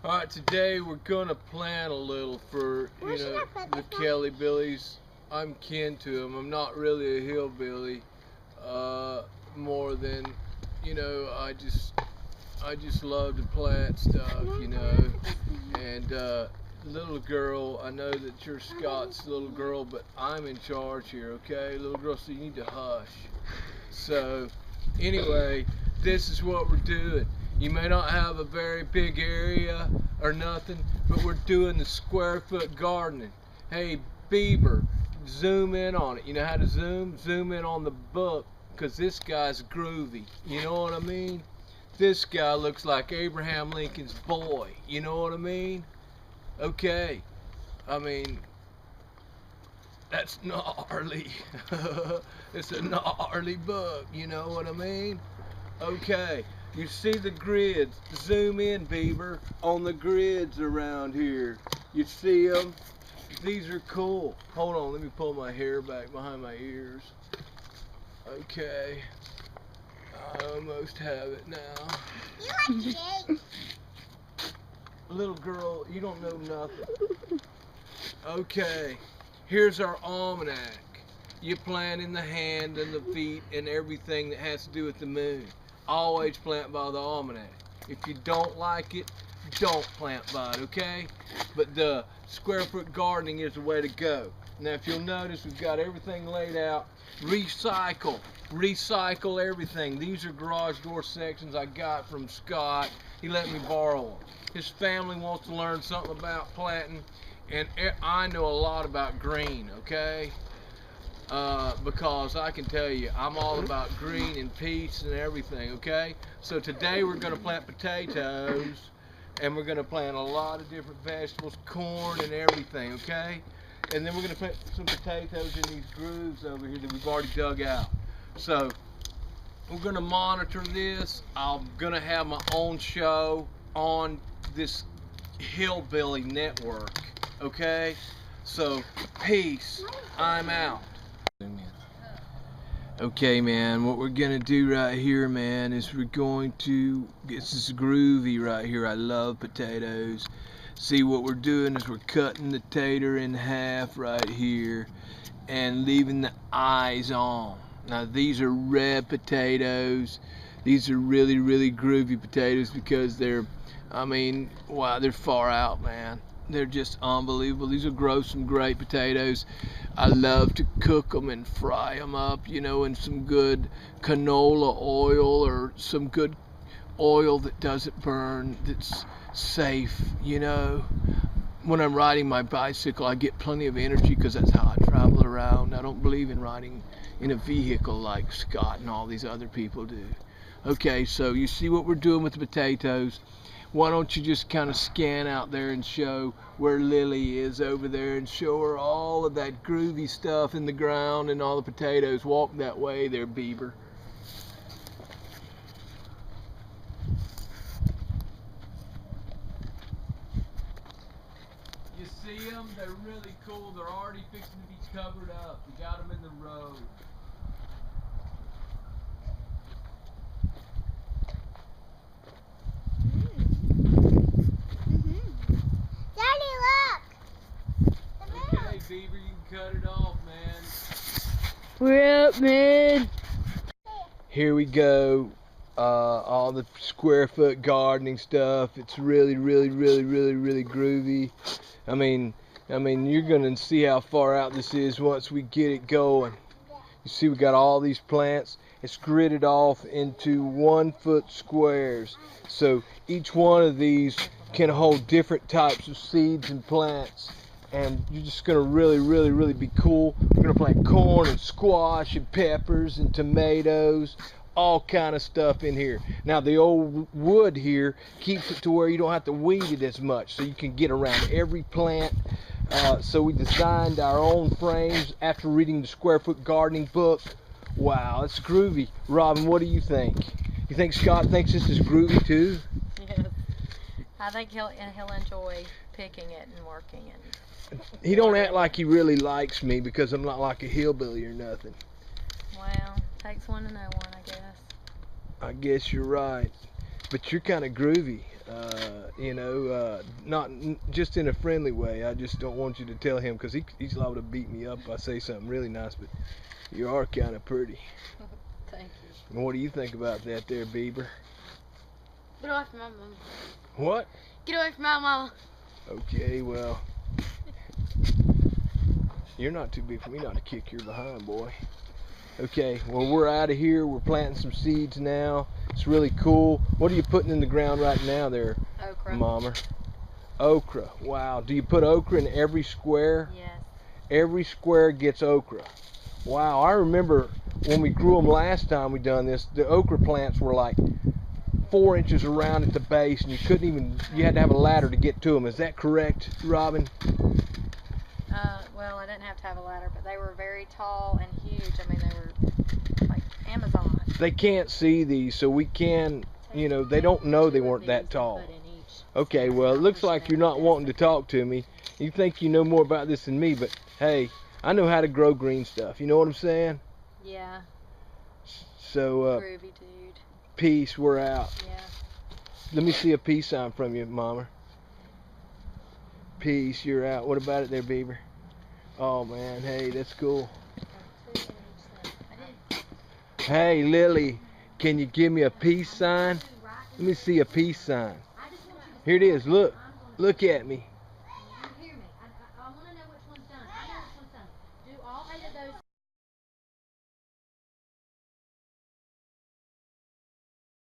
Alright, today we're gonna plant a little for, the Kelleybillies. I'm kin to them. I'm not really a hillbilly, more than, I just love to plant stuff, and, little girl, I know that you're Scott's little girl, but I'm in charge here, okay? Little girl, so you need to hush. So, anyway, this is what we're doing. You may not have a very big area or nothing, but we're doing the square foot gardening. Hey, Bieber, zoom in on it. You know how to zoom? Zoom in on the book, because this guy's groovy. You know what I mean? This guy looks like Abraham Lincoln's boy. You know what I mean? Okay. I mean, that's gnarly. It's a gnarly book, you know what I mean? Okay, you see the grids. Zoom in, Bieber, on the grids around here. You see them? These are cool. Hold on, let me pull my hair back behind my ears. Okay, I almost have it now. You like cake? Little girl, you don't know nothing. Okay, here's our almanac. You plant in the hand and the feet and everything that has to do with the moon. Always plant by the almanac. If you don't like it, don't plant by it, okay? But the square foot gardening is the way to go. Now, if you'll notice, we've got everything laid out. Recycle everything. These are garage door sections I got from Scott. He let me borrow them. His family wants to learn something about planting, and I know a lot about green, okay? Because I can tell you, I'm all about green and peace and everything, okay? So today we're going to plant potatoes, and we're going to plant a lot of different vegetables, corn and everything, okay? And then we're going to put some potatoes in these grooves over here that we've already dug out. So we're going to monitor this. I'm going to have my own show on this hillbilly network, okay? So peace, I'm out. Okay, man, what we're gonna do right here, man, is we're going to get this groovy right here. I love potatoes. See, what we're doing is we're cutting the tater in half right here and leaving the eyes on. Now, these are red potatoes. These are really, really groovy potatoes because they're, wow, they're far out, man. They're just unbelievable. These will grow some great potatoes. I love to cook them and fry them up, in some good canola oil or some good oil that doesn't burn, that's safe, When I'm riding my bicycle, I get plenty of energy because that's how I travel around. I don't believe in riding in a vehicle like Scott and all these other people do. Okay, so you see what we're doing with the potatoes. Why don't you just kind of scan out there and show where Lily is over there and show her all of that groovy stuff in the ground and all the potatoes. Walk that way there, Bieber. You see them? They're really cool. They're already fixing to be covered up. We got them in the road. Beaver, you can cut it off, man. We're up, man. Here we go. All the square foot gardening stuff. It's really, really, really, really, really groovy. I mean, you're gonna see how far out this is once we get it going. You see, we got all these plants. It's gridded off into 1 foot squares. So each one of these can hold different types of seeds and plants. And you're just gonna really, really, really be cool. We're gonna plant corn and squash and peppers and tomatoes, all kind of stuff in here. Now, the old wood here keeps it to where you don't have to weed it as much, so you can get around every plant. So we designed our own frames after reading the Square Foot Gardening book. Wow, it's groovy. Robin, what do you think? You think Scott thinks this is groovy too? Yes. I think he'll enjoy picking it and working it. He don't act like he really likes me because I'm not like a hillbilly or nothing. Well, takes one to know one, I guess. I guess you're right. But you're kind of groovy. Not just in a friendly way. I just don't want you to tell him because he's liable to beat me up if I say something really nice. But you are kind of pretty. Thank you. And what do you think about that there, Bieber? Get away from my mama. What? Get away from my mama. Okay, well, you're not too big for me not to kick your behind, boy. Okay, well, we're out of here. We're planting some seeds now. It's really cool. What are you putting in the ground right now there, Okra. Mama? Okra. Wow. Do you put okra in every square? Yes. Every square gets okra. Wow, I remember when we grew them last time we done this, the okra plants were like 4 inches around at the base, and you had to have a ladder to get to them. Is that correct, Robin? Well, I didn't have to have a ladder, but they were very tall and huge. I mean, they were like Amazon. They can't see these, so we can, they don't know they weren't that tall. Okay, well, it looks like you're not wanting to talk to me. You think you know more about this than me, but hey, I know how to grow green stuff. You know what I'm saying? Yeah. So, Groovy dude. peace, we're out. Yeah. Let me see a peace sign from you, Mama. Peace, you're out. What about it there, Bieber? Oh, man, hey, that's cool. Hey, Lily, can you give me a peace sign? Let me see a peace sign. Here it is. Look at me.